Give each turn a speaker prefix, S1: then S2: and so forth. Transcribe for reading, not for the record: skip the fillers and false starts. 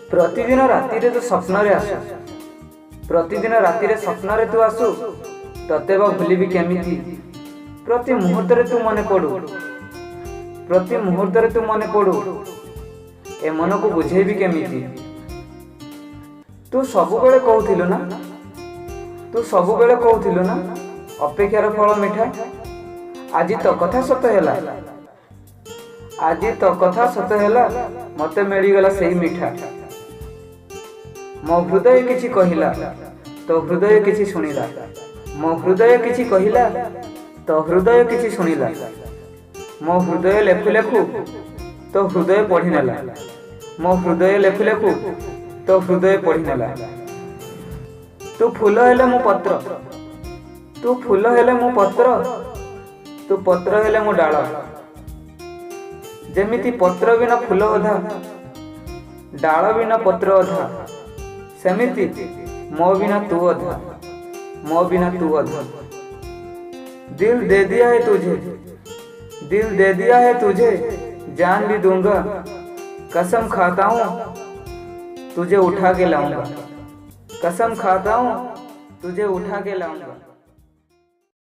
S1: प्रतिदिन राति रे तू स्वप्न रे आसु प्रतिदिन राति रे स्वप्न रे तू आसु तते बा भूलिबी केमिति प्रति मुहूर्त रे तू मने पड़ू प्रति मुहूर्त रे तू मने पड़ू ए मन को बुझेबी केमिति तू सबुबेले कहूथिलु ना तू सबुबेले कहूथिलु ना अपेक्षार फल मिठा आज तो कथा सत हैला आज तो कथा सत हैला मते मिली गला सही मिठा मो हृदय किछि कहिला तो हृदय किछि सुनिला मो हृदय किछि कहिला तो हृदय किछि सुनिला मो हृदय लेखु लेखु तो हृदय पढ़ी नेला मो हृदय लेखु लेखु तो हृदय पढ़ी नेला तू फूल हेले मो पत्र तू फूल हेले मो पत्र तू पत्र हेले मो डाल जेमिति पत्र बिना फूल अधा डाल बिना पत्र अधा सेमिति मो बिना तू अधा मो बिना तू अधा दिल दे दिया है तुझे दिल दे दिया है तुझे जान भी दूंगा कसम खाता हूँ तुझे उठा के लाऊंगा कसम खाता हूँ तुझे उठा के लाऊंगा।